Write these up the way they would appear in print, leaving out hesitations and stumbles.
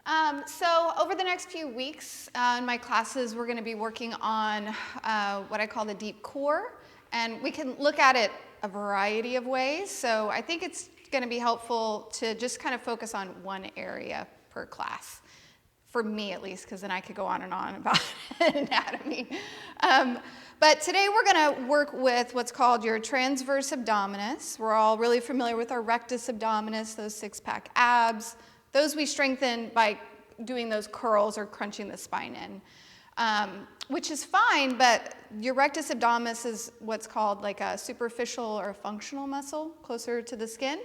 So over the next few weeks in my classes, we're going to be working on what I call the deep core, and we can look at it a variety of ways. So I think it's going to be helpful to just kind of focus on one area per class, for me at least, because then I could go on and on about anatomy. But today we're going to work with what's called your transverse abdominis. We're all really familiar with our rectus abdominis, those six-pack abs. Those we strengthen by doing those curls or crunching the spine in, which is fine, but your rectus abdominis is what's called like a superficial or a functional muscle closer to the skin.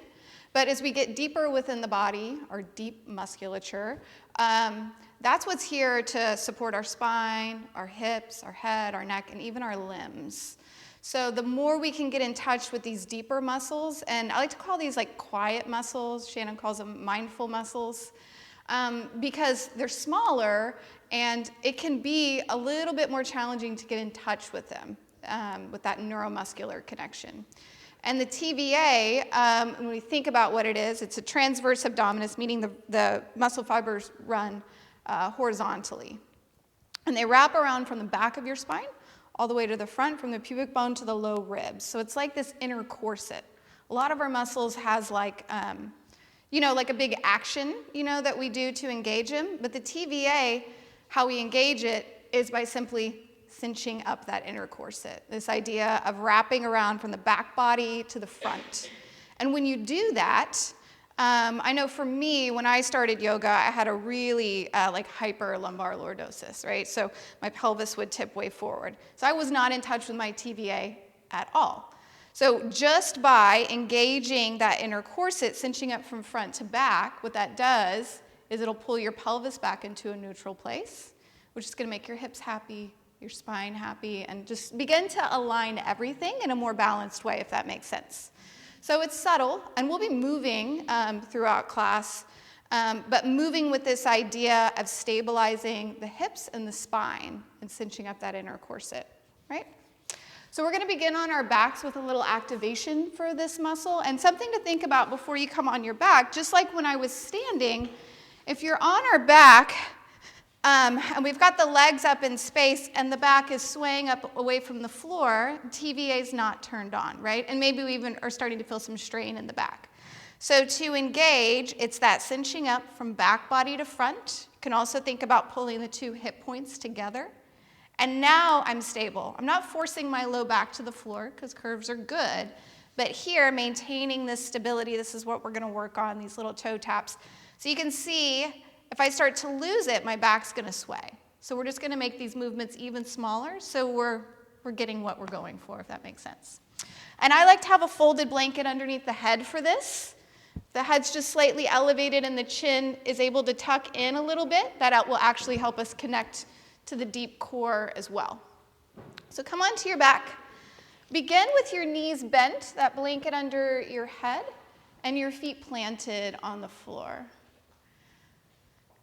But as we get deeper within the body, our deep musculature, that's what's here to support our spine, our hips, our head, our neck, and even our limbs. So the more we can get in touch with these deeper muscles, and I like to call these like quiet muscles, Shannon calls them mindful muscles, because they're smaller and it can be a little bit more challenging to get in touch with them, with that neuromuscular connection. And the TVA, when we think about what it is, it's a transverse abdominis, meaning the muscle fibers run horizontally. And they wrap around from the back of your spine all the way to the front, from the pubic bone to the low ribs. So it's like this inner corset. A lot of our muscles has like, like a big action, that we do to engage them. But the TVA, how we engage it is by simply cinching up that inner corset. This idea of wrapping around from the back body to the front. And when you do that, I know for me, when I started yoga, I had a really hyper lumbar lordosis, right? So my pelvis would tip way forward. So I was not in touch with my TVA at all. So just by engaging that inner corset, cinching up from front to back, what that does is it'll pull your pelvis back into a neutral place, which is going to make your hips happy, your spine happy, and just begin to align everything in a more balanced way, if that makes sense. So it's subtle, and we'll be moving throughout class, but moving with this idea of stabilizing the hips and the spine and cinching up that inner corset, right? So we're going to begin on our backs with a little activation for this muscle, and something to think about before you come on your back, just like when I was standing, if you're on our back, and we've got the legs up in space and the back is swaying up away from the floor, TVA is not turned on, right? And maybe we even are starting to feel some strain in the back. So to engage, it's that cinching up from back body to front. You can also think about pulling the two hip points together. And now I'm stable. I'm not forcing my low back to the floor because curves are good, but here, maintaining this stability, this is what we're going to work on, these little toe taps. So you can see, if I start to lose it, my back's going to sway. So we're just going to make these movements even smaller, so we're getting what we're going for, if that makes sense. And I like to have a folded blanket underneath the head for this. The head's just slightly elevated and the chin is able to tuck in a little bit. That will actually help us connect to the deep core as well. So come onto your back. Begin with your knees bent, that blanket under your head, and your feet planted on the floor.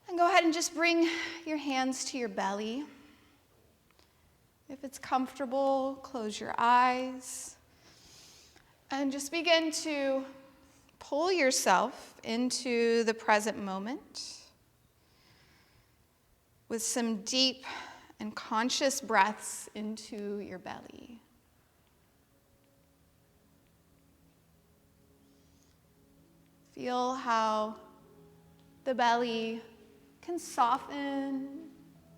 And go ahead and just bring your hands to your belly. If it's comfortable, close your eyes. And just begin to pull yourself into the present moment with some deep and conscious breaths into your belly. Feel how the belly can soften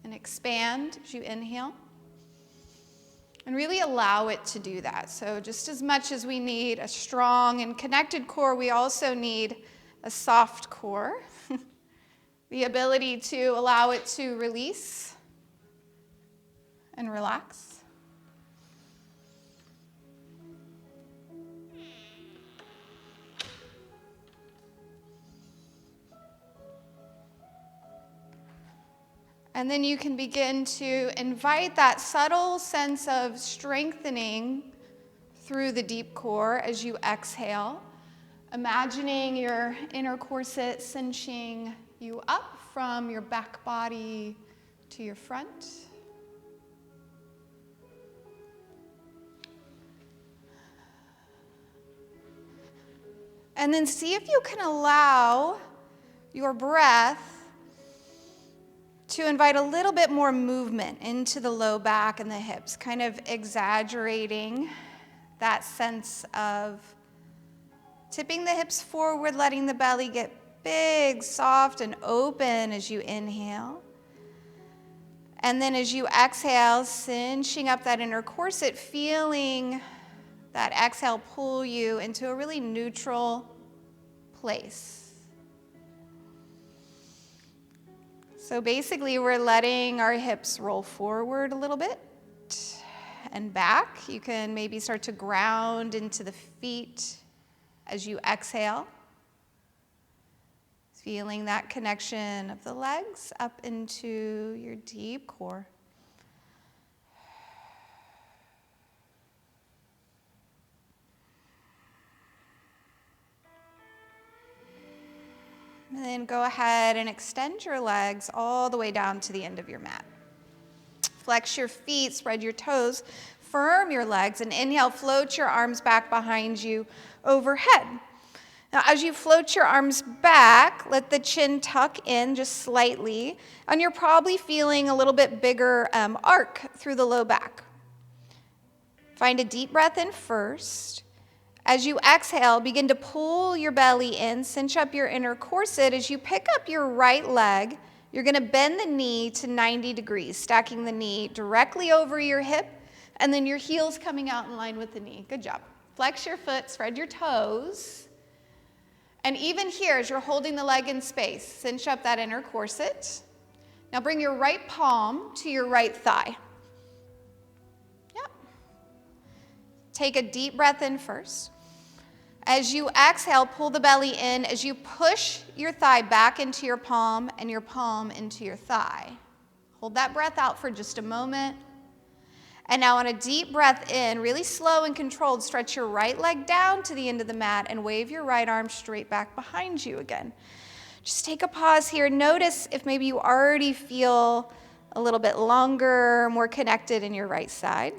and expand as you inhale. And really allow it to do that. So just as much as we need a strong and connected core, we also need a soft core. The ability to allow it to release and relax. And then you can begin to invite that subtle sense of strengthening through the deep core as you exhale, imagining your inner corset cinching you up from your back body to your front. And then see if you can allow your breath to invite a little bit more movement into the low back and the hips, kind of exaggerating that sense of tipping the hips forward, letting the belly get big, soft, and open as you inhale. And then as you exhale, cinching up that inner corset, feeling that exhale pull you into a really neutral place. So basically, we're letting our hips roll forward a little bit and back. You can maybe start to ground into the feet as you exhale. Feeling that connection of the legs up into your deep core. And then go ahead and extend your legs all the way down to the end of your mat. Flex your feet, spread your toes, firm your legs, and inhale, float your arms back behind you overhead. Now, as you float your arms back, let the chin tuck in just slightly, and you're probably feeling a little bit bigger arc through the low back. Find a deep breath in first. As you exhale, begin to pull your belly in, cinch up your inner corset. As you pick up your right leg, you're going to bend the knee to 90 degrees, stacking the knee directly over your hip, and then your heels coming out in line with the knee. Good job. Flex your foot, spread your toes. And even here, as you're holding the leg in space, cinch up that inner corset. Now bring your right palm to your right thigh. Yep. Take a deep breath in first. As you exhale, pull the belly in as you push your thigh back into your palm and your palm into your thigh. Hold that breath out for just a moment. And now on a deep breath in, really slow and controlled, stretch your right leg down to the end of the mat and wave your right arm straight back behind you again. Just take a pause here. Notice if maybe you already feel a little bit longer, more connected in your right side.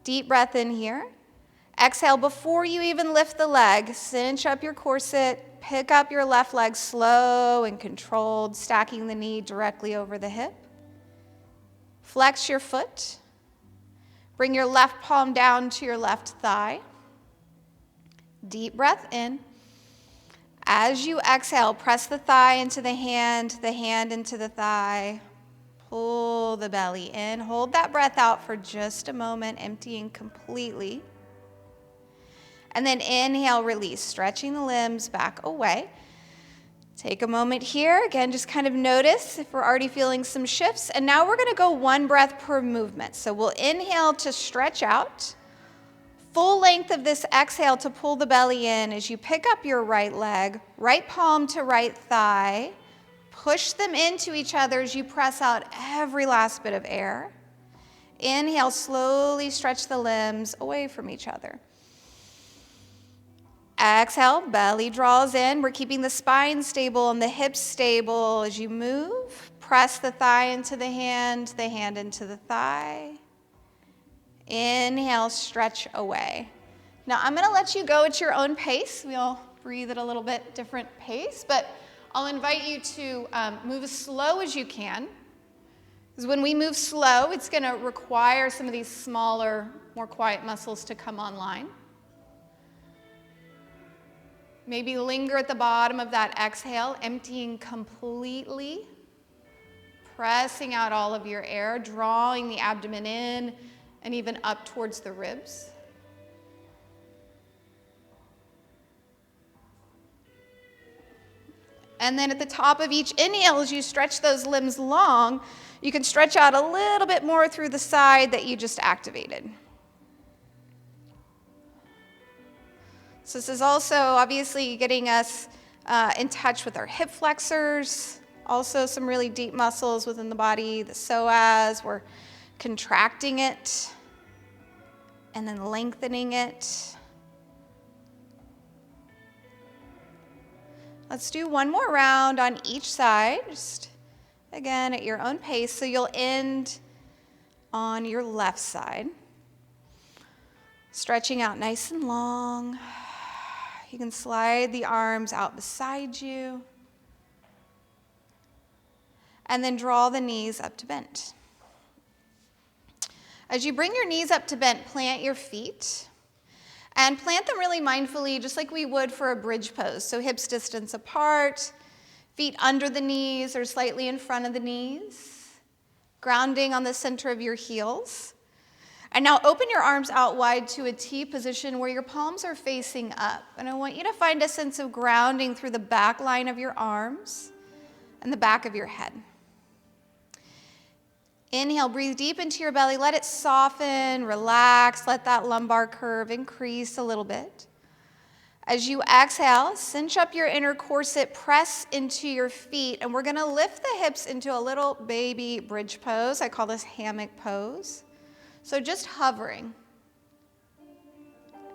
Deep breath in here. Exhale before you even lift the leg. Cinch up your corset. Pick up your left leg slow and controlled, stacking the knee directly over the hip. Flex your foot. Bring your left palm down to your left thigh. Deep breath in. As you exhale, press the thigh into the hand into the thigh. Pull the belly in. Hold that breath out for just a moment, emptying completely. And then inhale, release, stretching the limbs back away. Take a moment here. Again, just kind of notice if we're already feeling some shifts. And now we're going to go one breath per movement. So we'll inhale to stretch out. Full length of this exhale to pull the belly in as you pick up your right leg, right palm to right thigh. Push them into each other as you press out every last bit of air. Inhale, slowly stretch the limbs away from each other. Exhale, belly draws in. We're keeping the spine stable and the hips stable as you move. Press the thigh into the hand into the thigh. Inhale, stretch away. Now I'm going to let you go at your own pace. We all breathe at a little bit different pace, but I'll invite you to move as slow as you can. Because when we move slow, it's going to require some of these smaller, more quiet muscles to come online. Maybe linger at the bottom of that exhale, emptying completely, pressing out all of your air, drawing the abdomen in and even up towards the ribs. And then at the top of each inhale, as you stretch those limbs long, you can stretch out a little bit more through the side that you just activated. So this is also obviously getting us in touch with our hip flexors, also some really deep muscles within the body, the psoas. We're contracting it and then lengthening it. Let's do one more round on each side, just again at your own pace. So you'll end on your left side, stretching out nice and long. You can slide the arms out beside you. And then draw the knees up to bent. As you bring your knees up to bent, plant your feet. And plant them really mindfully, just like we would for a bridge pose. So hips distance apart, feet under the knees or slightly in front of the knees, grounding on the center of your heels. And now open your arms out wide to a T position where your palms are facing up. And I want you to find a sense of grounding through the back line of your arms and the back of your head. Inhale, breathe deep into your belly. Let it soften, relax. Let that lumbar curve increase a little bit. As you exhale, cinch up your inner corset, press into your feet, and we're going to lift the hips into a little baby bridge pose. I call this hammock pose. So just hovering.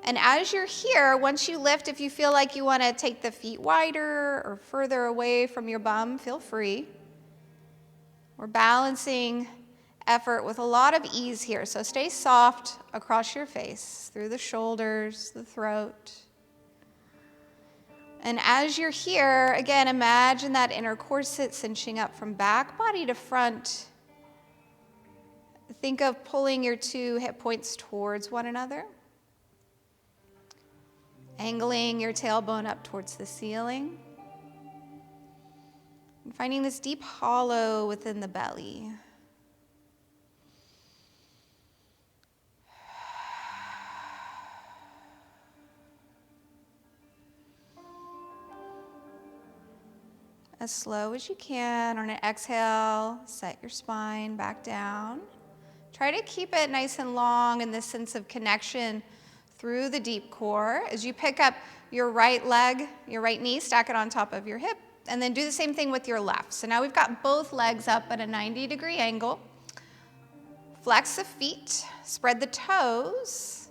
And as you're here, once you lift, if you feel like you want to take the feet wider or further away from your bum, feel free. We're balancing effort with a lot of ease here. So stay soft across your face, through the shoulders, the throat. And as you're here, again, imagine that inner corset cinching up from back body to front. Think of pulling your two hip points towards one another. Angling your tailbone up towards the ceiling. And finding this deep hollow within the belly. As slow as you can. On an exhale, set your spine back down. Try to keep it nice and long in this sense of connection through the deep core. As you pick up your right leg, your right knee, stack it on top of your hip, and then do the same thing with your left. So now we've got both legs up at a 90-degree angle. Flex the feet, spread the toes.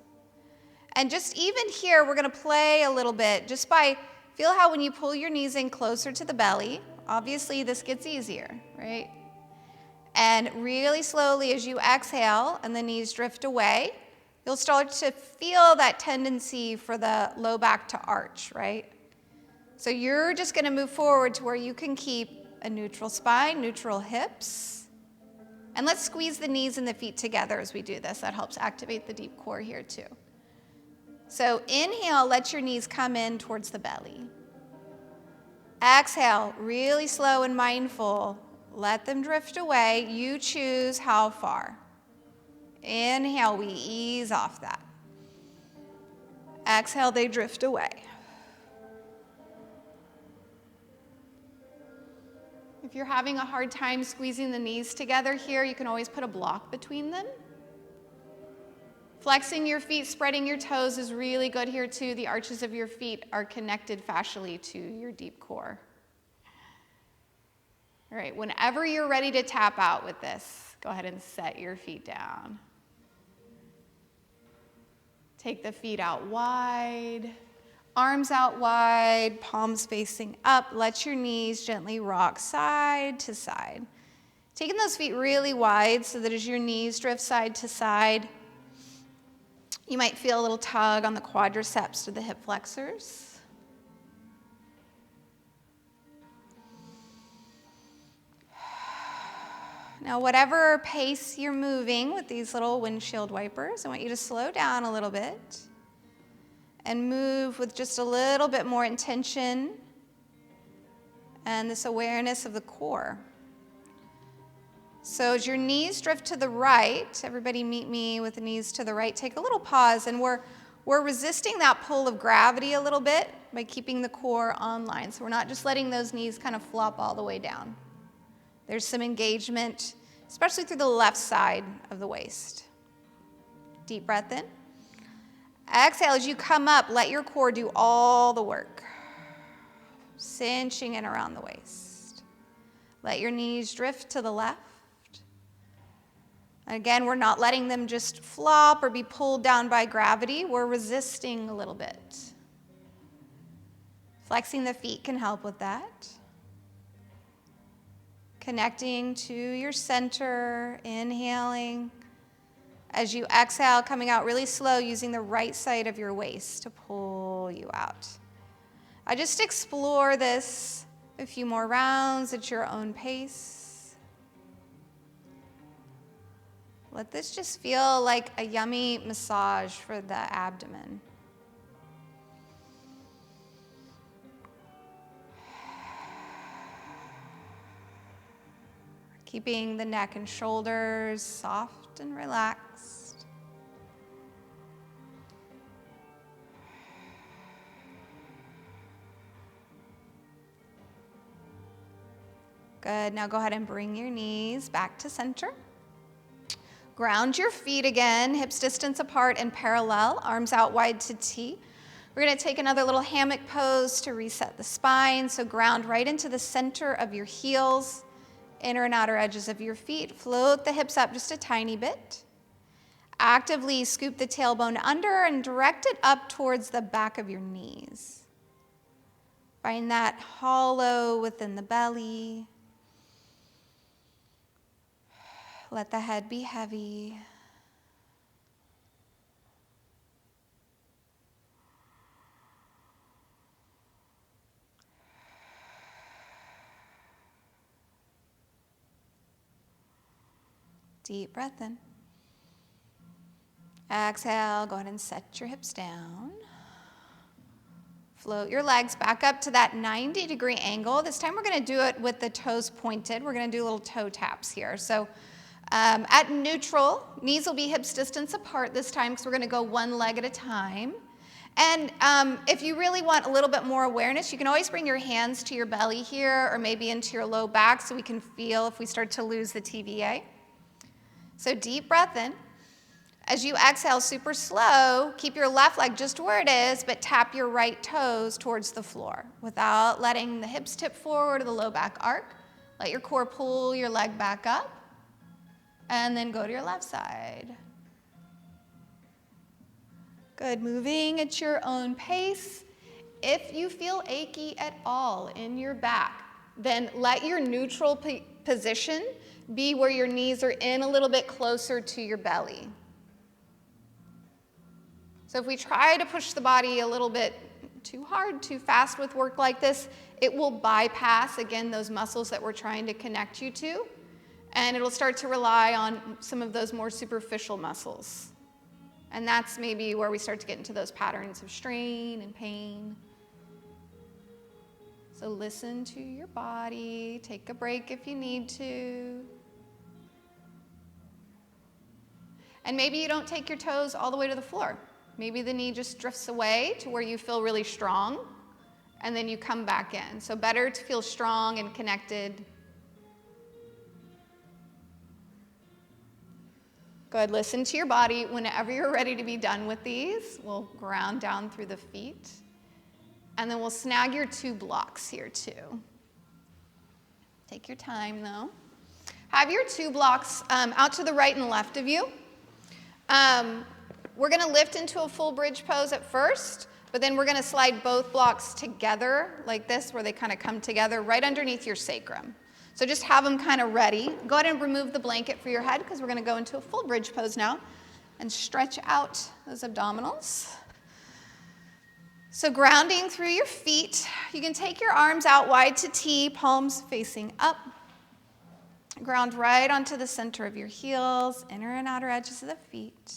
And just even here, we're going to play a little bit just by feel how when you pull your knees in closer to the belly, obviously this gets easier, right? And really slowly as you exhale and the knees drift away, you'll start to feel that tendency for the low back to arch, right? So you're just going to move forward to where you can keep a neutral spine, neutral hips. And let's squeeze the knees and the feet together as we do this. That helps activate the deep core here too. So inhale, let your knees come in towards the belly. Exhale, really slow and mindful. Let them drift away. You choose how far. Inhale, we ease off that. Exhale, they drift away. If you're having a hard time squeezing the knees together here, you can always put a block between them. Flexing your feet, spreading your toes is really good here too. The arches of your feet are connected fascially to your deep core. All right, whenever you're ready to tap out with this, go ahead and set your feet down. Take the feet out wide, arms out wide, palms facing up. Let your knees gently rock side to side. Taking those feet really wide so that as your knees drift side to side, you might feel a little tug on the quadriceps to the hip flexors. Now, whatever pace you're moving with these little windshield wipers, I want you to slow down a little bit and move with just a little bit more intention and this awareness of the core. So as your knees drift to the right, everybody meet me with the knees to the right. Take a little pause, and we're resisting that pull of gravity a little bit by keeping the core online. So we're not just letting those knees kind of flop all the way down. There's some engagement, especially through the left side of the waist. Deep breath in. Exhale, as you come up, let your core do all the work. Cinching in around the waist. Let your knees drift to the left. Again, we're not letting them just flop or be pulled down by gravity. We're resisting a little bit. Flexing the feet can help with that. Connecting to your center, inhaling. As you exhale, coming out really slow, using the right side of your waist to pull you out. I just explore this a few more rounds at your own pace. Let this just feel like a yummy massage for the abdomen. Keeping the neck and shoulders soft and relaxed. Good. Now go ahead and bring your knees back to center. Ground your feet again, hips distance apart and parallel, arms out wide to T. We're going to take another little hammock pose to reset the spine. So ground right into the center of your heels, inner and outer edges of your feet. Float the hips up just a tiny bit. Actively scoop the tailbone under and direct it up towards the back of your knees. Find that hollow within the belly. Let the head be heavy. Deep breath in. Exhale, go ahead and set your hips down. Float your legs back up to that 90-degree angle. This time we're going to do it with the toes pointed. We're going to do little toe taps here. So at neutral, knees will be hips distance apart this time because we're going to go one leg at a time. And if you really want a little bit more awareness, you can always bring your hands to your belly here or maybe into your low back so we can feel if we start to lose the TVA. So deep breath in. As you exhale super slow, keep your left leg just where it is, but tap your right toes towards the floor without letting the hips tip forward or the low back arc. Let your core pull your leg back up. And then go to your left side. Good, moving at your own pace. If you feel achy at all in your back, then let your neutral position be where your knees are in a little bit closer to your belly. So if we try to push the body a little bit too hard, too fast with work like this, it will bypass, again, those muscles that we're trying to connect you to. And it'll start to rely on some of those more superficial muscles. And that's maybe where we start to get into those patterns of strain and pain. So listen to your body. Take a break if you need to. And maybe you don't take your toes all the way to the floor. Maybe the knee just drifts away to where you feel really strong, and then you come back in. So better to feel strong and connected. Good, listen to your body. Whenever you're ready to be done with these, we'll ground down through the feet. And then we'll snag your 2 blocks here too. Take your time though. Have your 2 blocks out to the right and left of you. We're gonna lift into a full bridge pose at first, but then we're gonna slide both blocks together like this, where they kind of come together right underneath your sacrum. So just have them kind of ready. Go ahead and remove the blanket for your head because we're going to go into a full bridge pose now and stretch out those abdominals. So grounding through your feet, you can take your arms out wide to T, palms facing up. Ground right onto the center of your heels, inner and outer edges of the feet.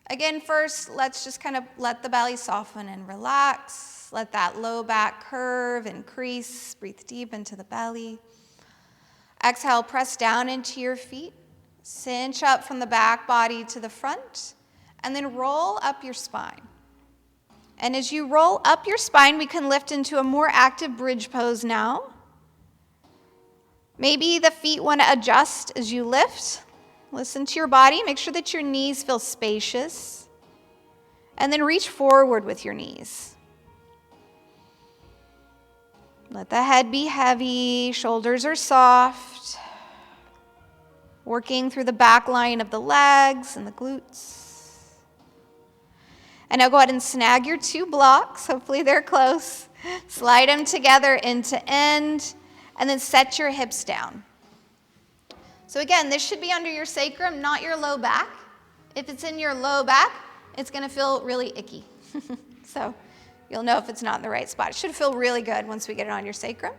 Again, first, let's just kind of let the belly soften and relax. Let that low back curve, increase. Breathe deep into the belly. Exhale, press down into your feet. Cinch up from the back body to the front. And then roll up your spine. And as you roll up your spine, we can lift into a more active bridge pose now. Maybe the feet want to adjust as you lift. Listen to your body. Make sure that your knees feel spacious. And then reach forward with your knees. Let the head be heavy, shoulders are soft. Working through the back line of the legs and the glutes. And now go ahead and snag your 2 blocks. Hopefully they're close. Slide them together end to end, and then set your hips down. So again, this should be under your sacrum, not your low back. If it's in your low back, it's gonna feel really icky. So you'll know if it's not in the right spot. It should feel really good once we get it on your sacrum.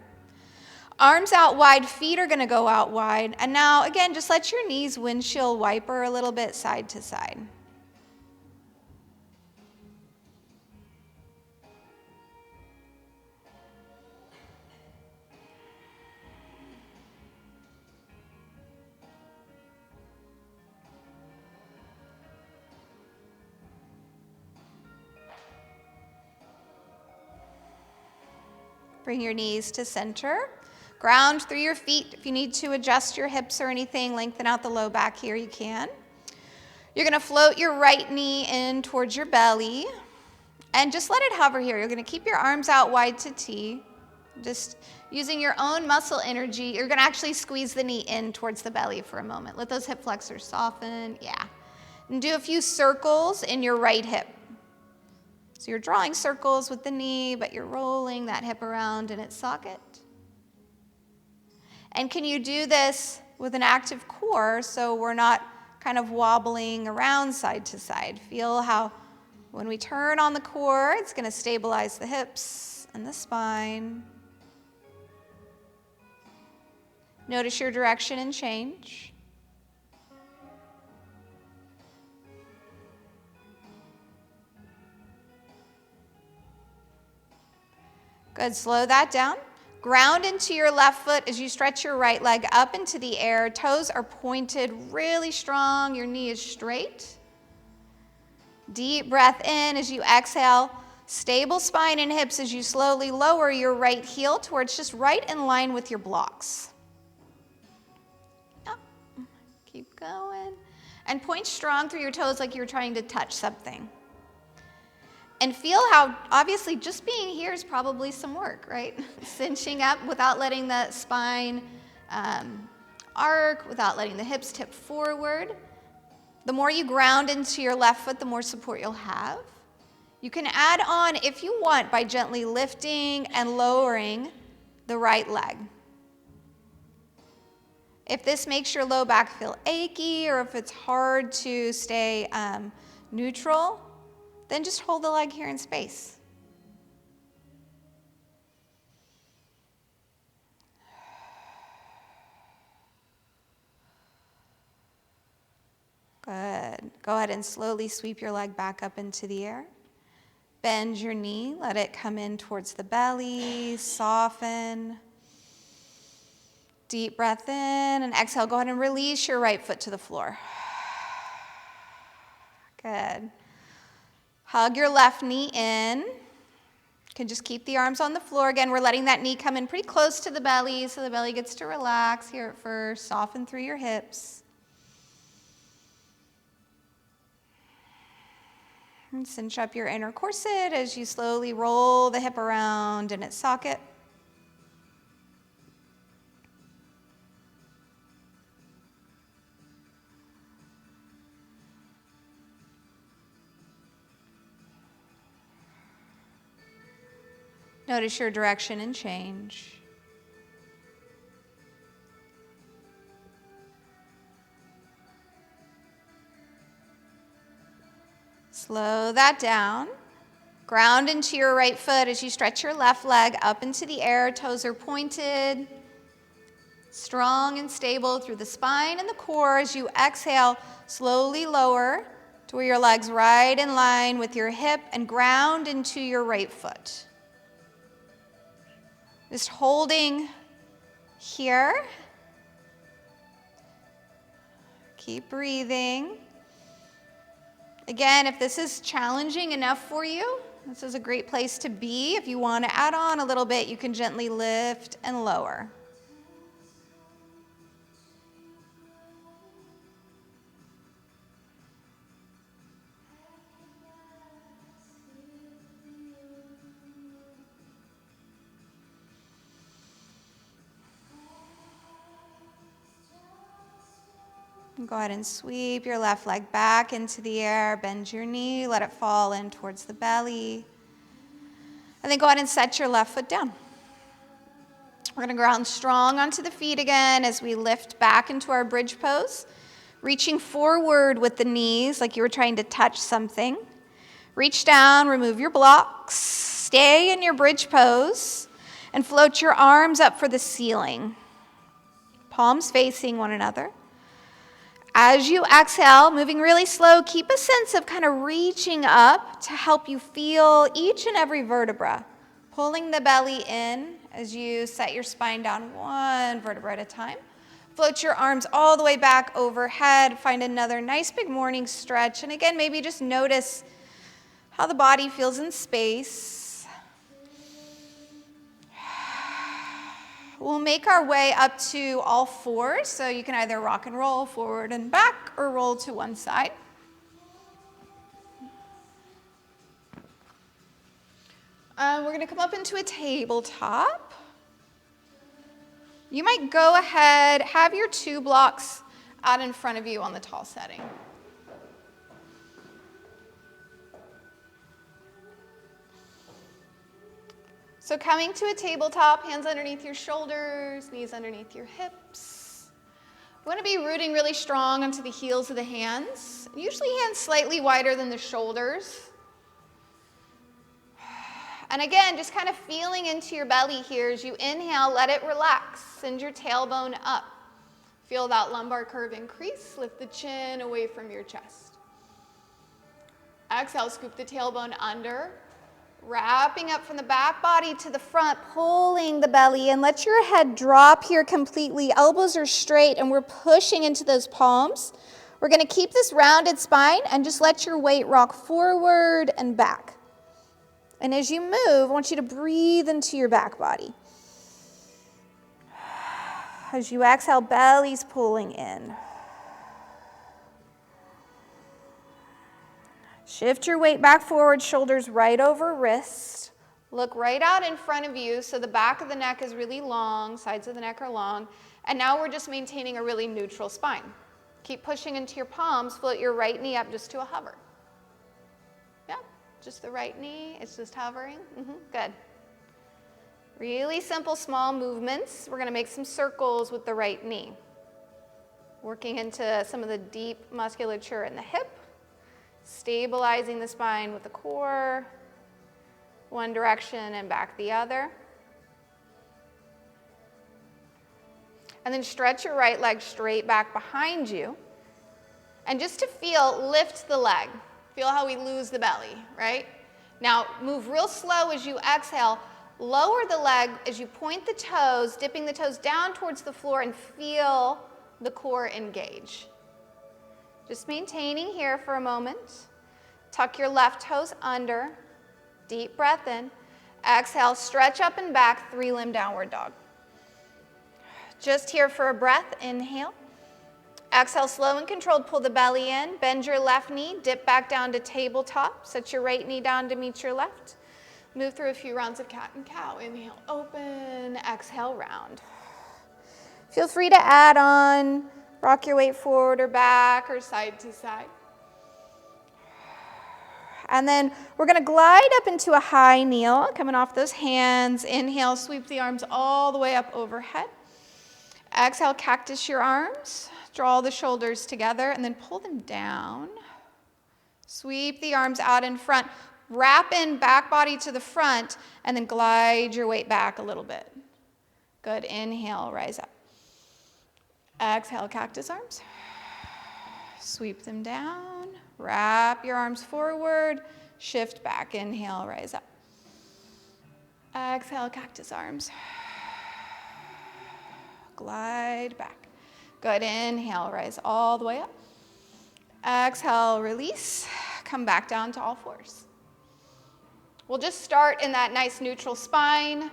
Arms out wide, feet are gonna go out wide. And now, again, just let your knees windshield wiper a little bit side to side. Bring your knees to center. Ground through your feet. If you need to adjust your hips or anything, lengthen out the low back here, you can. You're gonna float your right knee in towards your belly and just let it hover here. You're gonna keep your arms out wide to T. Just using your own muscle energy, you're gonna actually squeeze the knee in towards the belly for a moment. Let those hip flexors soften, yeah. And do a few circles in your right hip. So you're drawing circles with the knee, but you're rolling that hip around in its socket. And can you do this with an active core so we're not kind of wobbling around side to side? Feel how when we turn on the core, it's going to stabilize the hips and the spine. Notice your direction and change. Good, slow that down. Ground into your left foot as you stretch your right leg up into the air. Toes are pointed really strong. Your knee is straight. Deep breath in as you exhale. Stable spine and hips as you slowly lower your right heel towards just right in line with your blocks. Yep. Keep going. And point strong through your toes like you're trying to touch something. And feel how, obviously, just being here is probably some work, right? Cinching up without letting the spine arc, without letting the hips tip forward. The more you ground into your left foot, the more support you'll have. You can add on, if you want, by gently lifting and lowering the right leg. If this makes your low back feel achy or if it's hard to stay neutral, then just hold the leg here in space. Good. Go ahead and slowly sweep your leg back up into the air. Bend your knee, let it come in towards the belly, soften. Deep breath in and exhale. Go ahead and release your right foot to the floor. Good. Hug your left knee in. You can just keep the arms on the floor. Again, we're letting that knee come in pretty close to the belly so the belly gets to relax here at first. Soften through your hips. And cinch up your inner corset as you slowly roll the hip around in its socket. Notice your direction and change. Slow that down. Ground into your right foot as you stretch your left leg up into the air. Toes are pointed. Strong and stable through the spine and the core. As you exhale, slowly lower to where your leg's right in line with your hip and ground into your right foot. Just holding here. Keep breathing. Again, if this is challenging enough for you, this is a great place to be. If you want to add on a little bit, you can gently lift and lower. Go ahead and sweep your left leg back into the air. Bend your knee. Let it fall in towards the belly. And then go ahead and set your left foot down. We're going to ground strong onto the feet again as we lift back into our bridge pose. Reaching forward with the knees like you were trying to touch something. Reach down, remove your blocks. Stay in your bridge pose. And float your arms up for the ceiling. Palms facing one another. As you exhale, moving really slow, keep a sense of kind of reaching up to help you feel each and every vertebra. Pulling the belly in as you set your spine down one vertebra at a time. Float your arms all the way back overhead. Find another nice big morning stretch. And again, maybe just notice how the body feels in space. We'll make our way up to all fours, so you can either rock and roll forward and back or roll to one side. We're going to come up into a tabletop. You might go ahead, have your 2 blocks out in front of you on the tall setting. So coming to a tabletop, hands underneath your shoulders, knees underneath your hips. We want to be rooting really strong onto the heels of the hands. Usually hands slightly wider than the shoulders. And again, just kind of feeling into your belly here as you inhale, let it relax. Send your tailbone up. Feel that lumbar curve increase. Lift the chin away from your chest. Exhale, scoop the tailbone under. Wrapping up from the back body to the front, pulling the belly in. Let your head drop here completely. Elbows are straight and we're pushing into those palms. We're going to keep this rounded spine and just let your weight rock forward and back. And as you move, I want you to breathe into your back body. As you exhale, belly's pulling in. Shift your weight back forward, shoulders right over wrist. Look right out in front of you so the back of the neck is really long, sides of the neck are long. And now we're just maintaining a really neutral spine. Keep pushing into your palms, float your right knee up just to a hover. Yeah, just the right knee, it's just hovering. Good. Really simple, small movements. We're gonna make some circles with the right knee. Working into some of the deep musculature in the hip. Stabilizing the spine with the core, one direction and back the other. And then stretch your right leg straight back behind you. And just to feel, lift the leg. Feel how we lose the belly, right? Now move real slow as you exhale. Lower the leg as you point the toes, dipping the toes down towards the floor and feel the core engage. Just maintaining here for a moment. Tuck your left toes under. Deep breath in. Exhale, stretch up and back, 3-limb downward dog. Just here for a breath, inhale. Exhale, slow and controlled, pull the belly in. Bend your left knee, dip back down to tabletop. Set your right knee down to meet your left. Move through a few rounds of cat and cow. Inhale, open. Exhale, round. Feel free to add on. Rock your weight forward or back or side to side. And then we're going to glide up into a high kneel, coming off those hands. Inhale, sweep the arms all the way up overhead. Exhale, cactus your arms. Draw the shoulders together and then pull them down. Sweep the arms out in front. Wrap in back body to the front and then glide your weight back a little bit. Good. Inhale, rise up. Exhale, cactus arms. Sweep them down. Wrap your arms forward. Shift back. Inhale, rise up. Exhale, cactus arms. Glide back. Good. Inhale, rise all the way up. Exhale, release. Come back down to all fours. We'll just start in that nice neutral spine.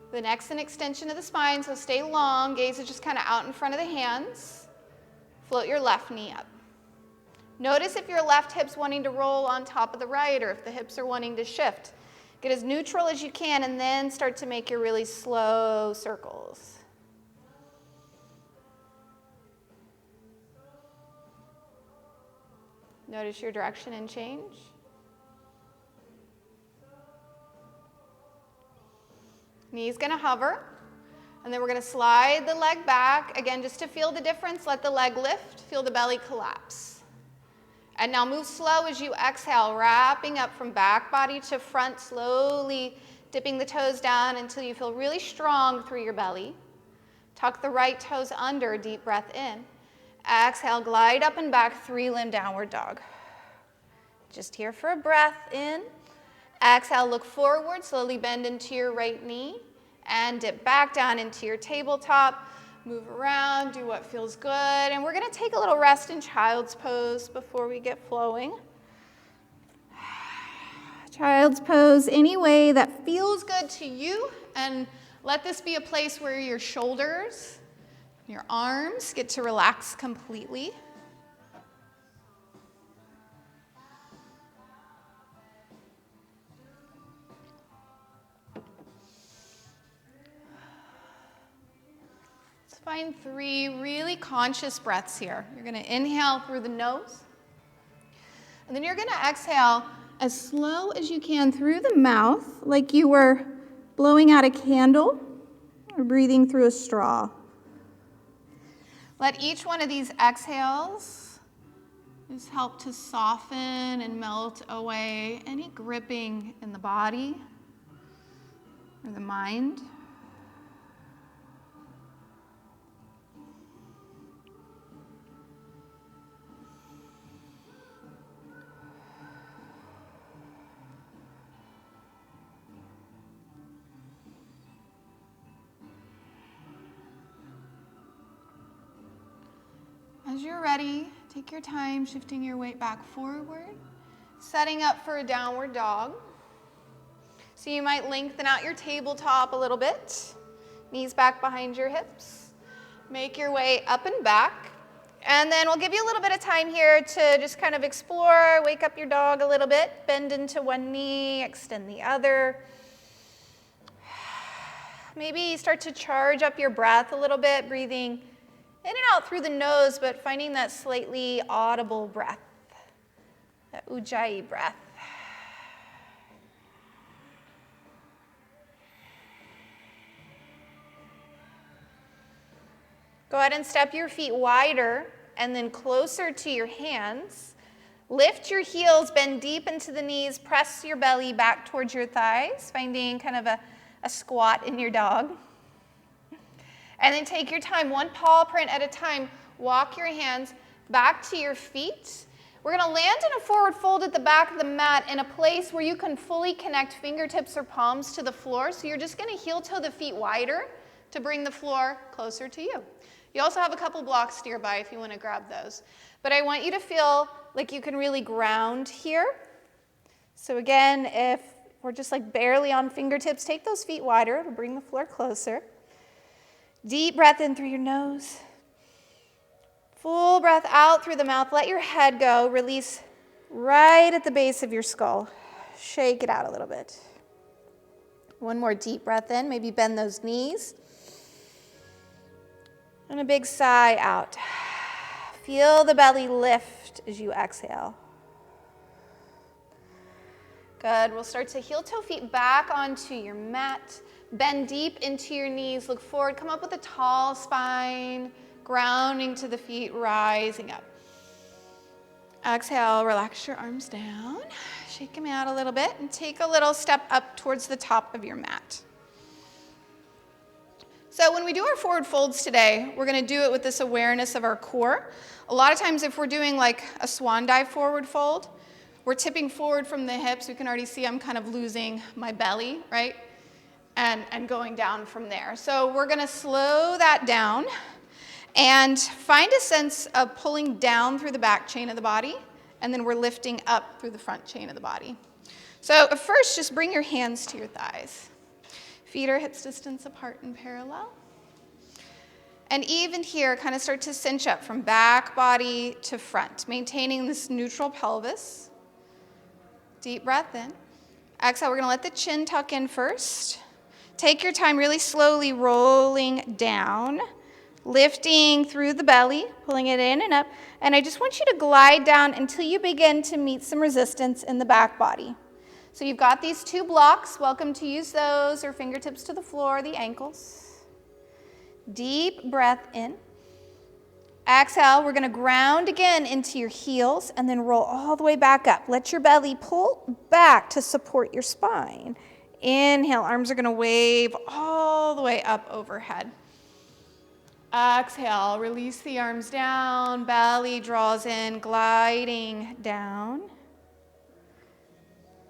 The neck's an extension of the spine, so stay long. Gaze is just kind of out in front of the hands. Float your left knee up. Notice if your left hip's wanting to roll on top of the right or if the hips are wanting to shift. Get as neutral as you can and then start to make your really slow circles. Notice your direction and change. Knee's going to hover, and then we're going to slide the leg back. Again, just to feel the difference, let the leg lift, feel the belly collapse. And now move slow as you exhale, wrapping up from back body to front, slowly Dipping the toes down until you feel really strong through your belly. Tuck the right toes under, deep breath in. Exhale, glide up and back, 3-limb downward dog. Just here for a breath in. Exhale, look forward, slowly bend into your right knee and dip back down into your tabletop. Move around, do what feels good. And we're gonna take a little rest in child's pose before we get flowing. Child's pose any way that feels good to you, and let this be a place where your shoulders, your arms get to relax completely. Let's find 3 really conscious breaths here. You're going to inhale through the nose, and then you're going to exhale as slow as you can through the mouth, like you were blowing out a candle or breathing through a straw. Let each one of these exhales just help to soften and melt away any gripping in the body or the mind. As you're ready, take your time shifting your weight back forward, setting up for a downward dog. So you might lengthen out your tabletop a little bit, knees back behind your hips. Make your way up and back. And then we'll give you a little bit of time here to just kind of explore, wake up your dog a little bit, bend into one knee, extend the other. Maybe start to charge up your breath a little bit, breathing in and out through the nose, but finding that slightly audible breath, that ujjayi breath. Go ahead and step your feet wider and then closer to your hands. Lift your heels, bend deep into the knees, press your belly back towards your thighs, finding kind of a squat in your dog. And then take your time, one paw print at a time. Walk your hands back to your feet. We're going to land in a forward fold at the back of the mat in a place where you can fully connect fingertips or palms to the floor. So you're just going to heel toe the feet wider to bring the floor closer to you. You also have a couple blocks nearby if you want to grab those. But I want you to feel like you can really ground here. So again, if we're just like barely on fingertips, take those feet wider to bring the floor closer. Deep breath in through your nose. Full breath out through the mouth. Let your head go. Release right at the base of your skull. Shake it out a little bit. One more deep breath in. Maybe bend those knees. And a big sigh out. Feel the belly lift as you exhale. Good. We'll start to heel toe feet back onto your mat. Bend deep into your knees, look forward, come up with a tall spine, grounding to the feet, rising up. Exhale, relax your arms down, shake them out a little bit, and take a little step up towards the top of your mat. So when we do our forward folds today, we're going to do it with this awareness of our core. A lot of times if we're doing like a swan dive forward fold, we're tipping forward from the hips. You can already see I'm kind of losing my belly, right? And going down from there. So we're going to slow that down and find a sense of pulling down through the back chain of the body, and then we're lifting up through the front chain of the body. So first, just bring your hands to your thighs. Feet are hips distance apart and parallel. And even here, kind of start to cinch up from back body to front, maintaining this neutral pelvis. Deep breath in. Exhale, we're going to let the chin tuck in first. Take your time, really slowly rolling down, lifting through the belly, pulling it in and up. And I just want you to glide down until you begin to meet some resistance in the back body. So you've got these 2 blocks. Welcome to use those, or fingertips to the floor, the ankles. Deep breath in. Exhale, we're going to ground again into your heels and then roll all the way back up. Let your belly pull back to support your spine. Inhale, arms are gonna wave all the way up overhead. Exhale, release the arms down, belly draws in, gliding down.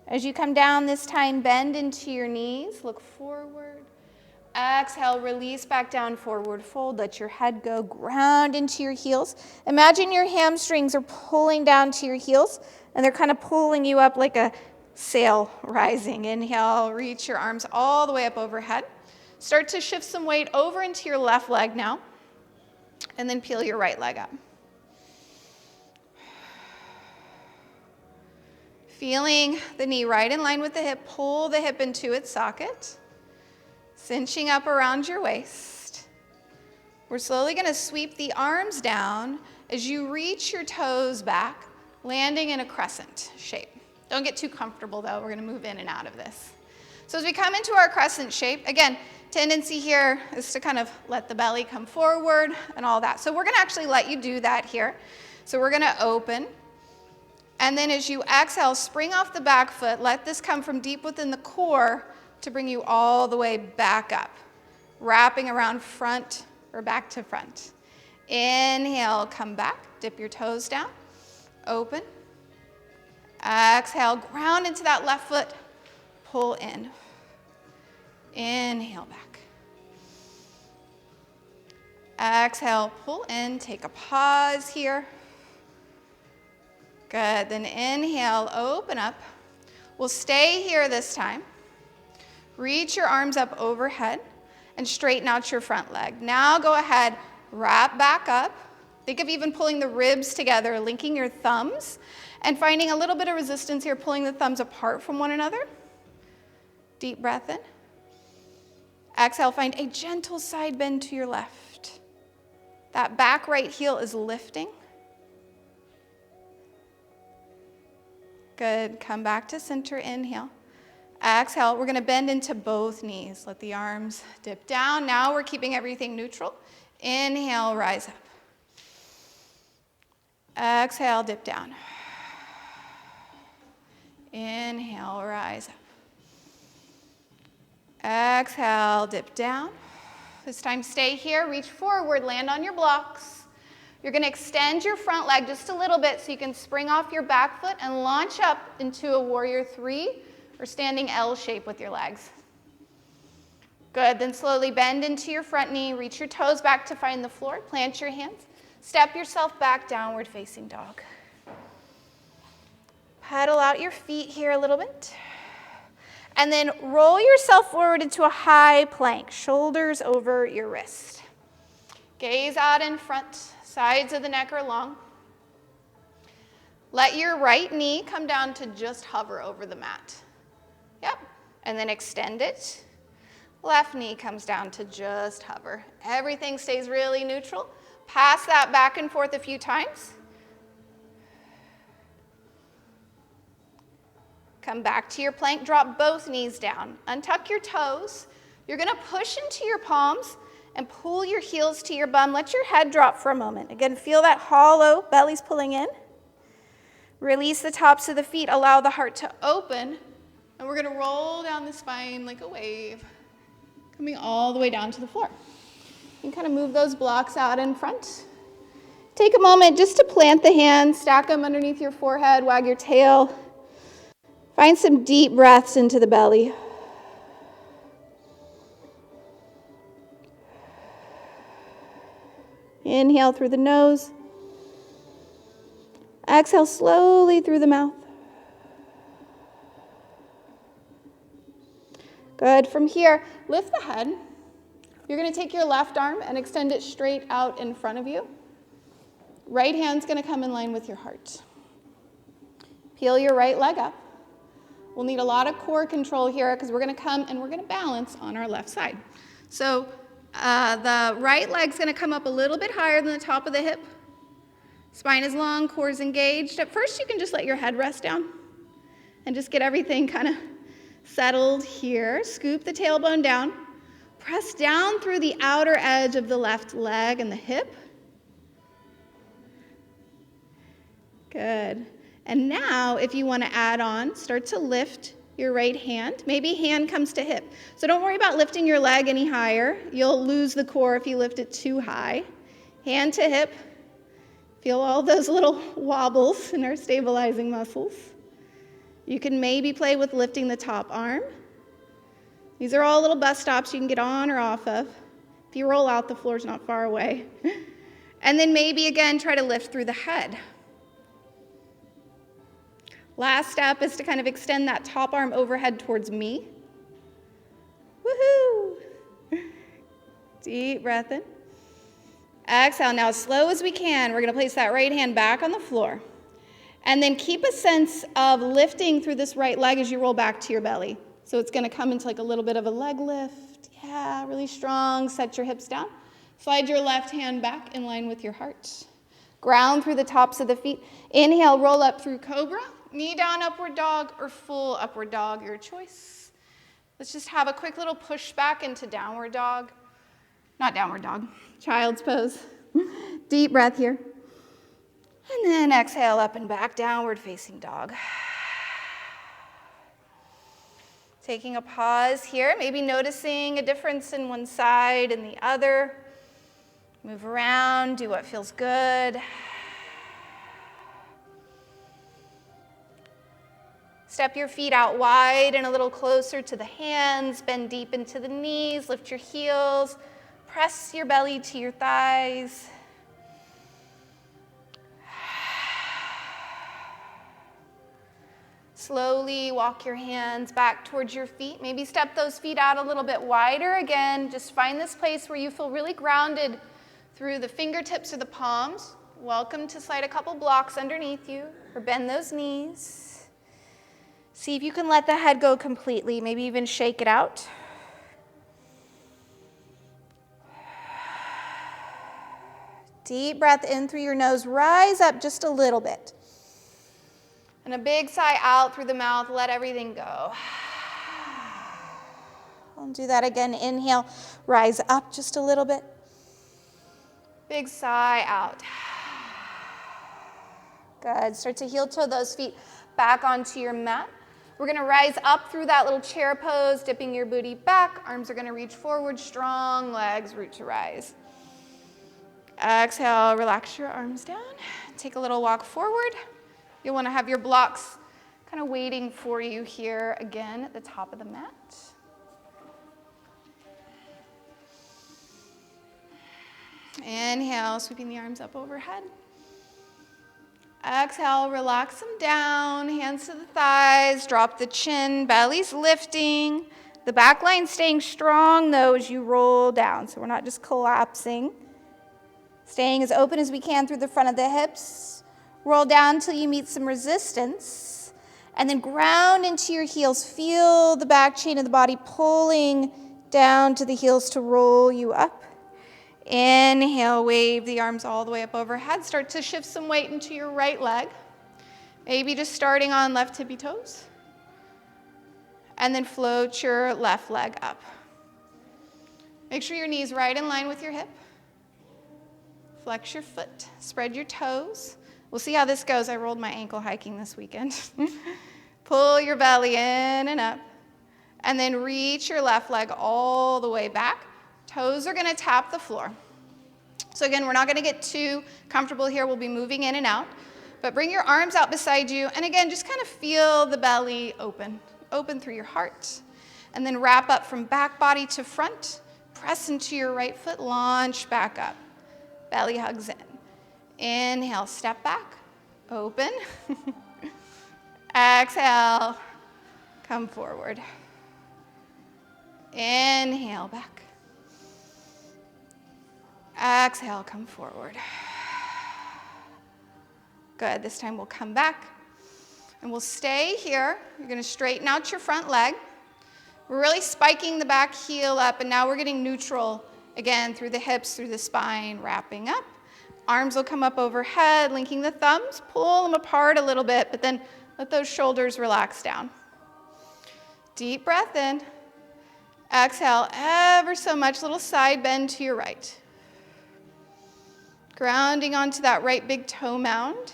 As you come down this time, bend into your knees, look forward. Exhale, release back down, forward fold, let your head go, ground into your heels. Imagine your hamstrings are pulling down to your heels, and they're kind of pulling you up like a sail rising. Inhale, reach your arms all the way up overhead. Start to shift some weight over into your left leg now, and then peel your right leg up. Feeling the knee right in line with the hip, pull the hip into its socket, cinching up around your waist. We're slowly going to sweep the arms down as you reach your toes back, landing in a crescent shape. Don't get too comfortable though, we're going to move in and out of this. So as we come into our crescent shape, again, tendency here is to kind of let the belly come forward and all that. So we're going to actually let you do that here. So we're going to open. And then as you exhale, spring off the back foot. Let this come from deep within the core to bring you all the way back up. Wrapping around front or back to front. Inhale, come back. Dip your toes down. Open. Exhale, ground into that left foot. Pull in. Inhale back. Exhale, pull in. Take a pause here. Good. Then inhale, open up. We'll stay here this time. Reach your arms up overhead and straighten out your front leg. Now go ahead, wrap back up. Think of even pulling the ribs together, linking your thumbs, and finding a little bit of resistance here, pulling the thumbs apart from one another. Deep breath in. Exhale, find a gentle side bend to your left. That back right heel is lifting. Good. Come back to center. Inhale. Exhale. We're going to bend into both knees. Let the arms dip down. Now we're keeping everything neutral. Inhale, rise up. Exhale, dip down. Inhale, rise up. Exhale, dip down. This time stay here. Reach forward. Land on your blocks. You're going to extend your front leg just a little bit so you can spring off your back foot and launch up into a warrior 3 or standing L shape with your legs. Good. Then slowly bend into your front knee. Reach your toes back to find the floor. Plant your hands. Step yourself back, downward facing dog. Pedal out your feet here a little bit. And then roll yourself forward into a high plank, shoulders over your wrist. Gaze out in front. Sides of the neck are long. Let your right knee come down to just hover over the mat. Yep. And then extend it. Left knee comes down to just hover. Everything stays really neutral. Pass that back and forth a few times. Come back to your plank. Drop both knees down. Untuck your toes. You're going to push into your palms and pull your heels to your bum. Let your head drop for a moment. Again, feel that hollow, belly's pulling in. Release the tops of the feet. Allow the heart to open. And we're going to roll down the spine like a wave, coming all the way down to the floor. You can kind of move those blocks out in front. Take a moment just to plant the hands, stack them underneath your forehead, wag your tail. Find some deep breaths into the belly. Inhale through the nose. Exhale slowly through the mouth. Good. From here, lift the head. You're going to take your left arm and extend it straight out in front of you. Right hand's going to come in line with your heart. Peel your right leg up. We'll need a lot of core control here because we're going to come and we're going to balance on our left side. So the right leg's going to come up a little bit higher than the top of the hip. Spine is long, core is engaged. At first, you can just let your head rest down and just get everything kind of settled here. Scoop the tailbone down. Press down through the outer edge of the left leg and the hip. Good. And now, if you want to add on, start to lift your right hand. Maybe hand comes to hip. So don't worry about lifting your leg any higher. You'll lose the core if you lift it too high. Hand to hip. Feel all those little wobbles in our stabilizing muscles. You can maybe play with lifting the top arm. These are all little bus stops you can get on or off of. If you roll out, the floor's not far away. And then maybe again, try to lift through the head. Last step is to kind of extend that top arm overhead towards me. Woohoo! Deep breath in. Exhale. Now, as slow as we can, we're going to place that right hand back on the floor. And then keep a sense of lifting through this right leg as you roll back to your belly. So it's going to come into like a little bit of a leg lift. Yeah, really strong. Set your hips down. Slide your left hand back in line with your heart. Ground through the tops of the feet. Inhale, roll up through cobra. Knee down, upward dog, or full upward dog, your choice. Let's just have a quick little push back into downward dog. Not downward dog, child's pose. Deep breath here. And then exhale up and back, downward facing dog. Taking a pause here, maybe noticing a difference in one side and the other. Move around, do what feels good. Step your feet out wide and a little closer to the hands. Bend deep into the knees. Lift your heels. Press your belly to your thighs. Slowly walk your hands back towards your feet. Maybe step those feet out a little bit wider. Again, just find this place where you feel really grounded through the fingertips or the palms. Welcome to slide a couple blocks underneath you or bend those knees. See if you can let the head go completely, maybe even shake it out. Deep breath in through your nose, rise up just a little bit. And a big sigh out through the mouth, let everything go. I'll do that again, inhale, rise up just a little bit. Big sigh out. Good, start to heel toe those feet back onto your mat. We're going to rise up through that little chair pose, dipping your booty back. Arms are going to reach forward, strong legs, root to rise. Exhale, relax your arms down. Take a little walk forward. You'll want to have your blocks kind of waiting for you here again at the top of the mat. Inhale, sweeping the arms up overhead. Exhale, relax them down, hands to the thighs, drop the chin, belly's lifting. The back line staying strong though as you roll down, so we're not just collapsing. Staying as open as we can through the front of the hips. Roll down until you meet some resistance, and then ground into your heels. Feel the back chain of the body pulling down to the heels to roll you up. Inhale, wave the arms all the way up overhead. Start to shift some weight into your right leg. Maybe just starting on left tippy toes. And then float your left leg up. Make sure your knee's right in line with your hip. Flex your foot, spread your toes. We'll see how this goes. I rolled my ankle hiking this weekend. Pull your belly in and up. And then reach your left leg all the way back. Toes are going to tap the floor. So again, we're not going to get too comfortable here. We'll be moving in and out. But bring your arms out beside you. And again, just kind of feel the belly open. Open through your heart. And then wrap up from back body to front. Press into your right foot. Launch back up. Belly hugs in. Inhale, step back. Open. Exhale. Come forward. Inhale, back. Exhale, come forward. Good, this time we'll come back and we'll stay here. You're gonna straighten out your front leg. We're really spiking the back heel up, and now we're getting neutral again through the hips, through the spine, wrapping up. Arms will come up overhead, linking the thumbs, pull them apart a little bit, but then let those shoulders relax down. Deep breath in. Exhale ever so much, little side bend to your right. Grounding onto that right big toe mound.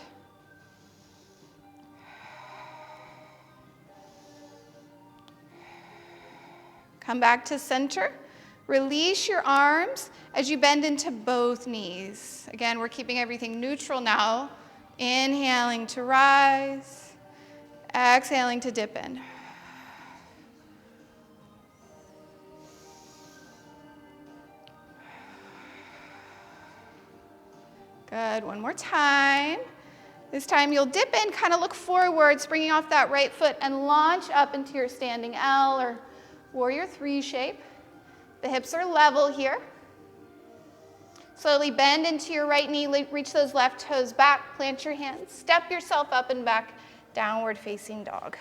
Come back to center. Release your arms as you bend into both knees. Again, we're keeping everything neutral now. Inhaling to rise. Exhaling to dip in. Good. One more time. This time you'll dip in, kind of look forward, springing off that right foot, and launch up into your standing L or warrior 3 shape. The hips are level here. Slowly bend into your right knee, reach those left toes back, plant your hands, step yourself up and back, downward facing dog.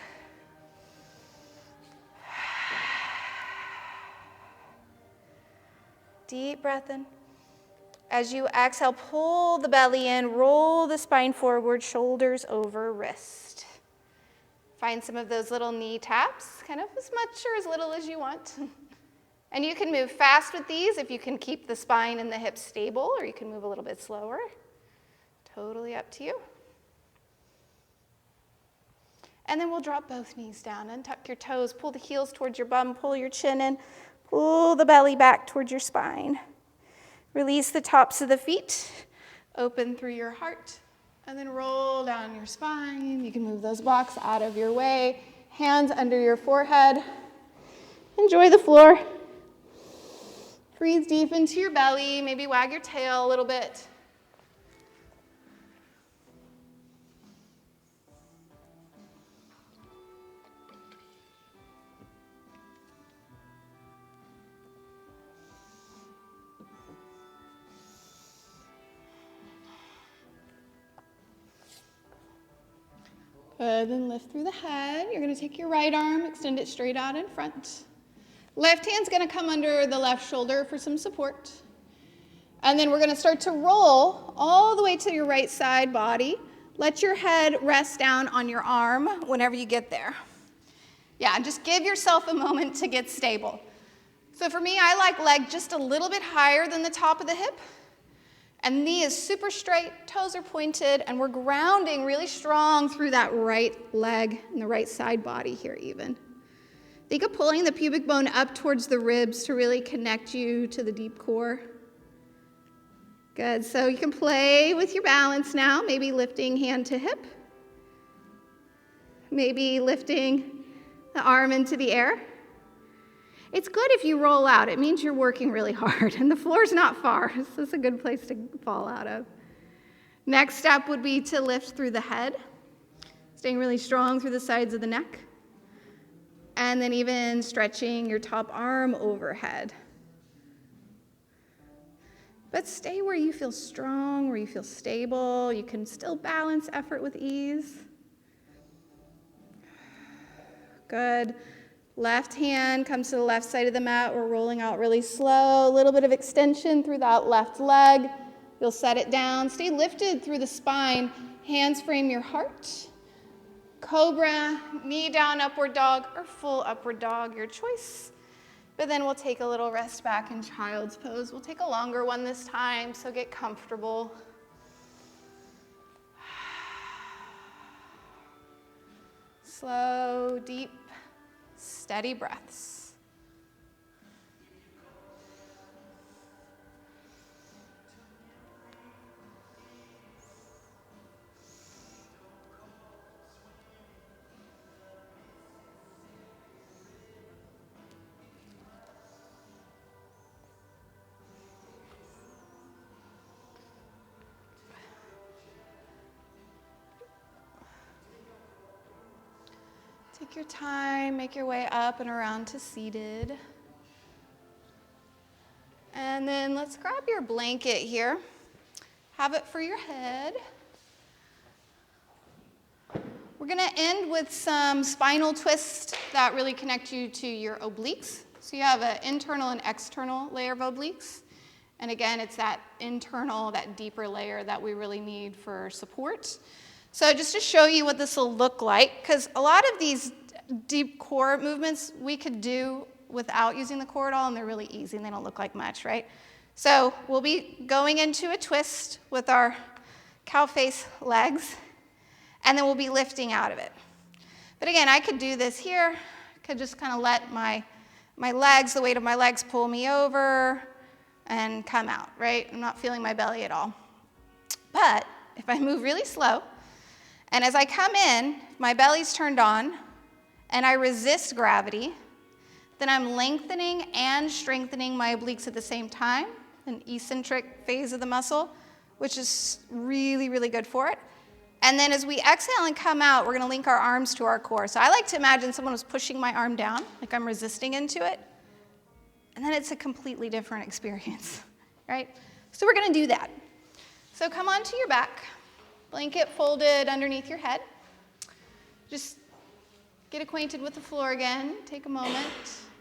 Deep breath in. As you exhale, pull the belly in, roll the spine forward, shoulders over wrist. Find some of those little knee taps, kind of as much or as little as you want. And you can move fast with these if you can keep the spine and the hips stable, or you can move a little bit slower. Totally up to you. And then we'll drop both knees down, untuck your toes, pull the heels towards your bum, pull your chin in, pull the belly back towards your spine. Release the tops of the feet, open through your heart, and then roll down your spine. You can move those blocks out of your way, hands under your forehead. Enjoy the floor. Breathe deep into your belly, maybe wag your tail a little bit. Good, then lift through the head. You're going to take your right arm, extend it straight out in front. Left hand's going to come under the left shoulder for some support. And then we're going to start to roll all the way to your right side body. Let your head rest down on your arm whenever you get there. Yeah, just give yourself a moment to get stable. So for me, I like leg just a little bit higher than the top of the hip. And knee is super straight, toes are pointed, and we're grounding really strong through that right leg and the right side body here even. Think of pulling the pubic bone up towards the ribs to really connect you to the deep core. Good, so you can play with your balance now, maybe lifting hand to hip. Maybe lifting the arm into the air. It's good if you roll out. It means you're working really hard, and the floor's not far. This is a good place to fall out of. Next step would be to lift through the head, staying really strong through the sides of the neck. And then even stretching your top arm overhead. But stay where you feel strong, where you feel stable. You can still balance effort with ease. Good. Left hand comes to the left side of the mat. We're rolling out really slow. A little bit of extension through that left leg. You'll set it down. Stay lifted through the spine. Hands frame your heart. Cobra, knee down, upward dog, or full upward dog, your choice. But then we'll take a little rest back in child's pose. We'll take a longer one this time, so get comfortable. Slow, deep, steady breaths. Take your time, make your way up and around to seated. And then let's grab your blanket here. Have it for your head. We're going to end with some spinal twists that really connect you to your obliques. So you have an internal and external layer of obliques. And again, it's that internal, that deeper layer that we really need for support. So just to show you what this will look like, because a lot of these deep core movements we could do without using the core at all, and they're really easy and they don't look like much, right? So we'll be going into a twist with our cow face legs, and then we'll be lifting out of it. But again, I could do this here. I could just kind of let my my legs, the weight of my legs pull me over and come out, right? I'm not feeling my belly at all. But if I move really slow, and as I come in, my belly's turned on, and I resist gravity, then I'm lengthening and strengthening my obliques at the same time, an eccentric phase of the muscle, which is really, really good for it. And then as we exhale and come out, we're gonna link our arms to our core. So I like to imagine someone was pushing my arm down, like I'm resisting into it, and then it's a completely different experience, right? So we're gonna do that. So come onto your back, blanket folded underneath your head. Just get acquainted with the floor again. Take a moment,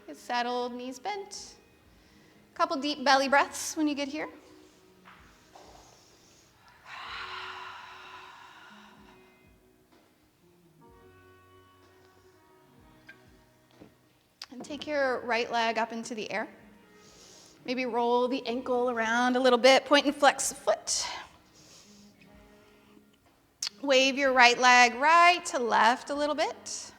get settled, knees bent. A couple deep belly breaths when you get here. And take your right leg up into the air. Maybe roll the ankle around a little bit, point and flex the foot. Wave your right leg right to left a little bit.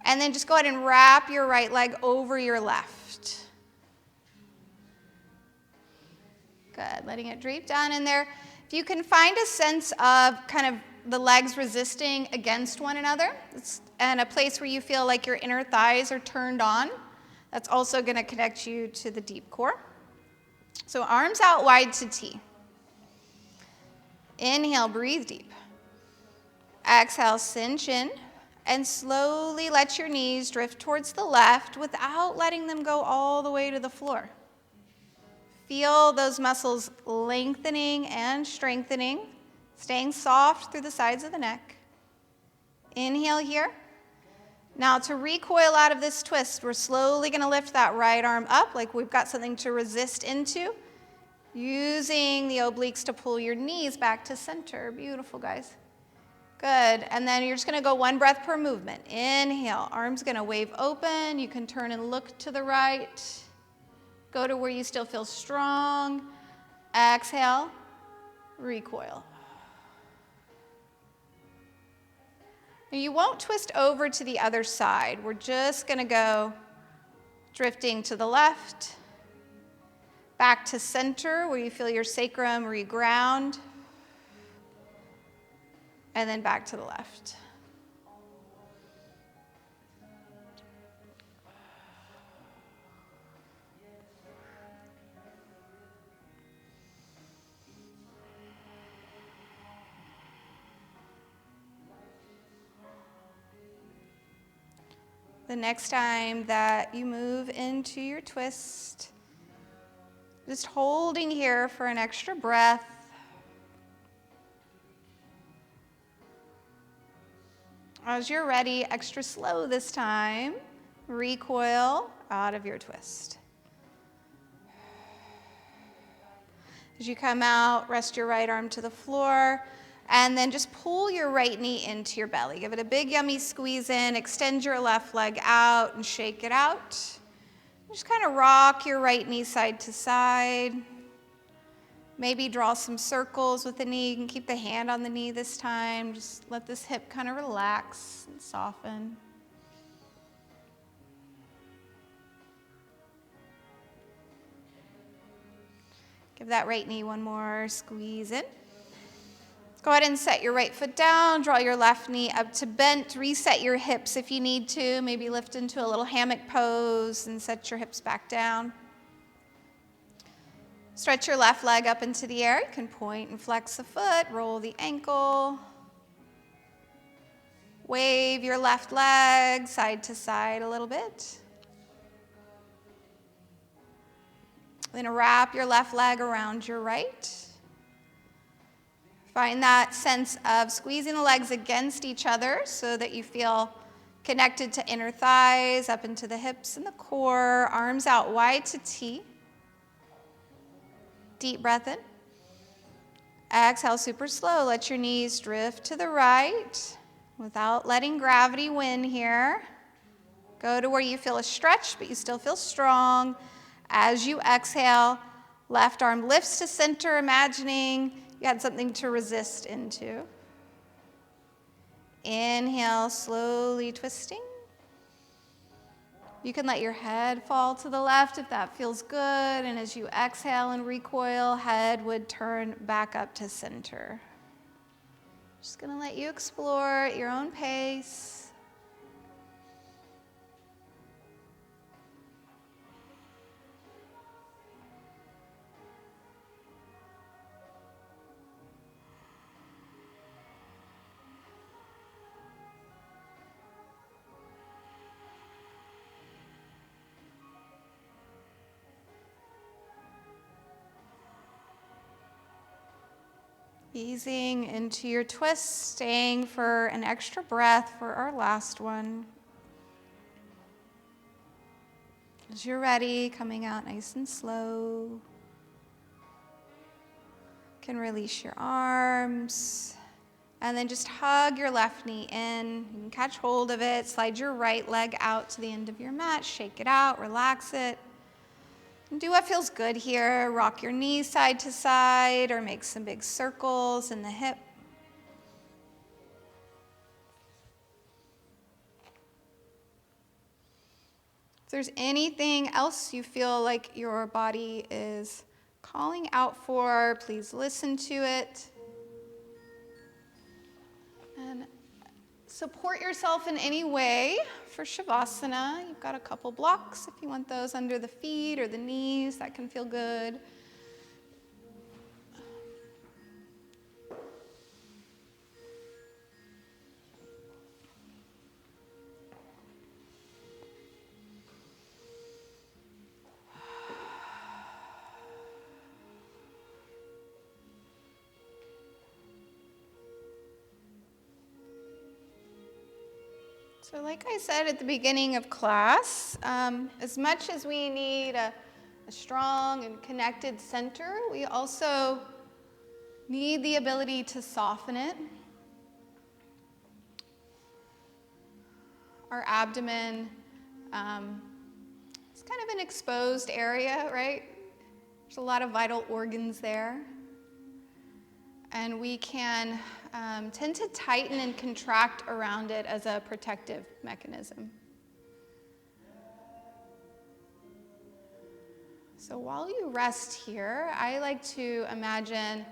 And then just go ahead and wrap your right leg over your left. Good, letting it drape down in there. If you can find a sense of kind of the legs resisting against one another, and a place where you feel like your inner thighs are turned on, that's also going to connect you to the deep core. So arms out wide to T. Inhale, breathe deep. Exhale, cinch in, and slowly let your knees drift towards the left without letting them go all the way to the floor. Feel those muscles lengthening and strengthening, staying soft through the sides of the neck. Inhale here. Now to recoil out of this twist, we're slowly going to lift that right arm up like we've got something to resist into, using the obliques to pull your knees back to center. Beautiful, guys. Good. And then you're just going to go one breath per movement. Inhale. Arms going to wave open. You can turn and look to the right. Go to where you still feel strong. Exhale. Recoil. Now you won't twist over to the other side. We're just going to go drifting to the left, back to center where you feel your sacrum reground, and then back to the left. The next time that you move into your twist, just holding here for an extra breath. As you're ready, extra slow this time, recoil out of your twist. As you come out, rest your right arm to the floor, and then just pull your right knee into your belly. Give it a big yummy squeeze in, extend your left leg out and shake it out. Just kind of rock your right knee side to side. Maybe draw some circles with the knee. You can keep the hand on the knee this time. Just let this hip kind of relax and soften. Give that right knee one more squeeze in. Go ahead and set your right foot down, draw your left knee up to bent, reset your hips if you need to, maybe lift into a little hammock pose and set your hips back down. Stretch your left leg up into the air. You can point and flex the foot, roll the ankle. Wave your left leg side to side a little bit. Then wrap your left leg around your right. Find that sense of squeezing the legs against each other so that you feel connected to inner thighs, up into the hips and the core, arms out wide to T. Deep breath in. Exhale super slow. Let your knees drift to the right without letting gravity win here. Go to where you feel a stretch, but you still feel strong. As you exhale, left arm lifts to center, imagining you had something to resist into. inhale, slowly twisting. You can let your head fall to the left if that feels good. And as you exhale and recoil, head would turn back up to center. Just gonna let you explore at your own pace. Easing into your twist, staying for an extra breath for our last one. As you're ready, coming out nice and slow. You can release your arms. And then just hug your left knee in. You can catch hold of it. Slide your right leg out to the end of your mat. Shake it out, relax it. And do what feels good here. Rock your knees side to side or make some big circles in the hip. If there's anything else you feel like your body is calling out for, please listen to it. And support yourself in any way for Savasana. You've got a couple blocks if you want those under the feet or the knees. That can feel good. So like I said at the beginning of class, as much as we need a strong and connected center, we also need the ability to soften it. Our abdomen is kind of an exposed area, right? There's a lot of vital organs there. And we can tend to tighten and contract around it as a protective mechanism. So while you rest here, I like to imagine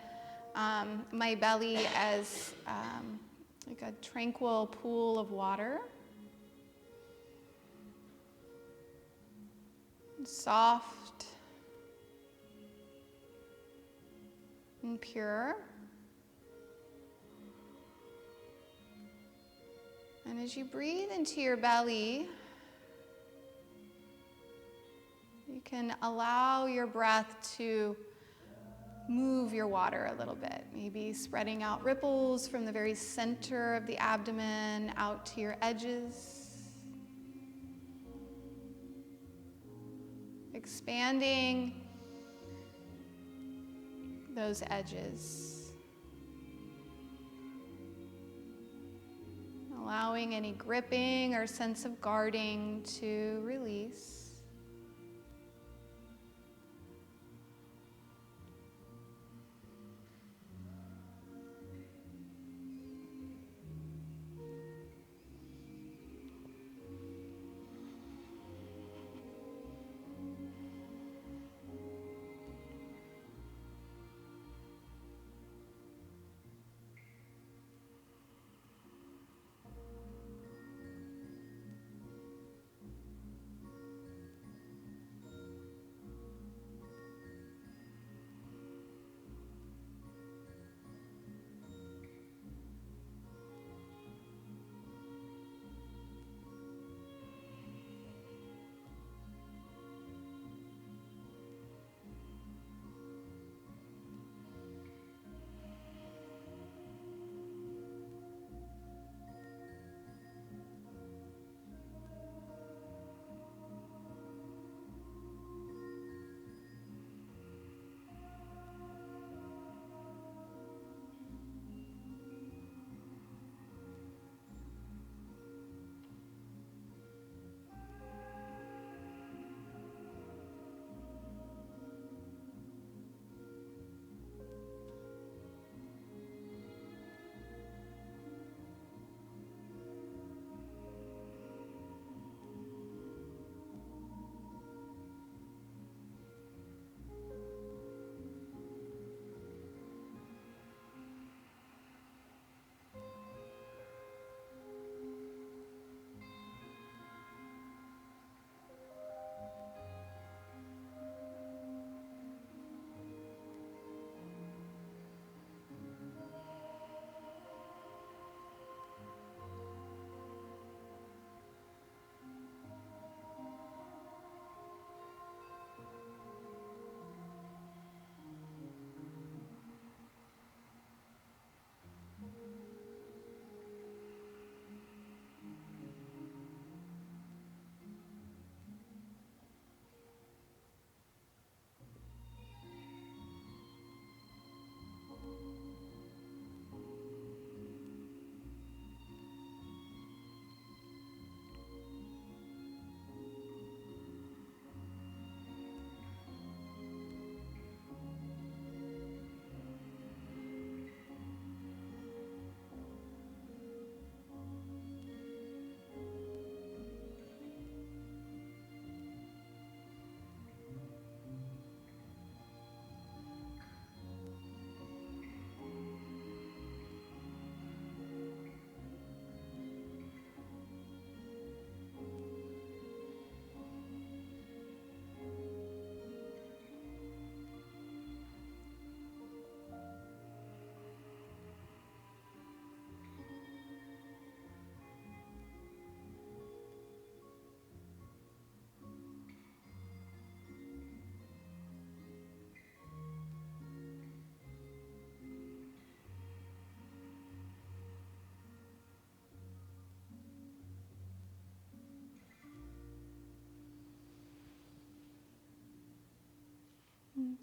my belly as like a tranquil pool of water. Soft and pure. And as you breathe into your belly, you can allow your breath to move your water a little bit, maybe spreading out ripples from the very center of the abdomen out to your edges. Expanding those edges. Allowing any gripping or sense of guarding to release.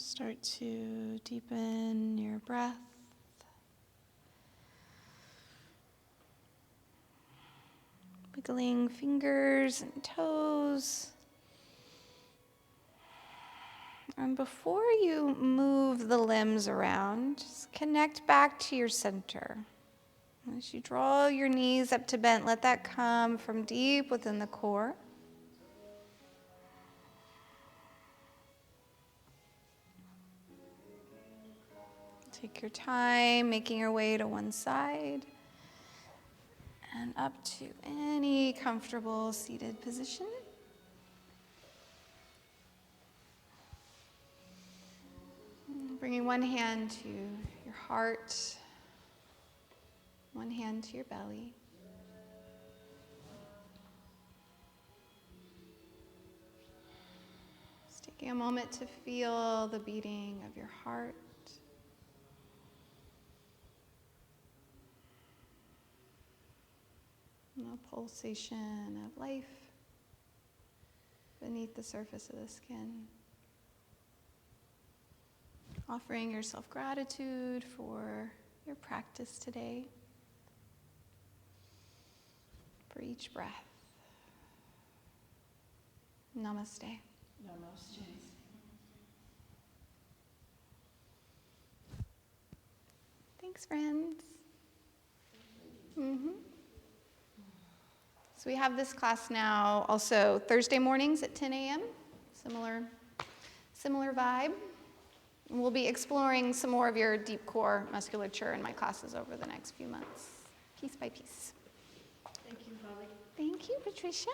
Start to deepen your breath. Wiggling fingers and toes. And before you move the limbs around, just connect back to your center. As you draw your knees up to bent, let that come from deep within the core. Take your time, making your way to one side and up to any comfortable seated position. Bringing one hand to your heart, one hand to your belly. Just taking a moment to feel the beating of your heart. The pulsation of life beneath the surface of the skin. Offering yourself gratitude for your practice today, for each breath. Namaste. Namaste. Thanks, friends. So we have this class now also Thursday mornings at 10 a.m. Similar vibe. And we'll be exploring some more of your deep core musculature in my classes over the next few months, piece by piece. Thank you, Holly. Thank you, Patricia.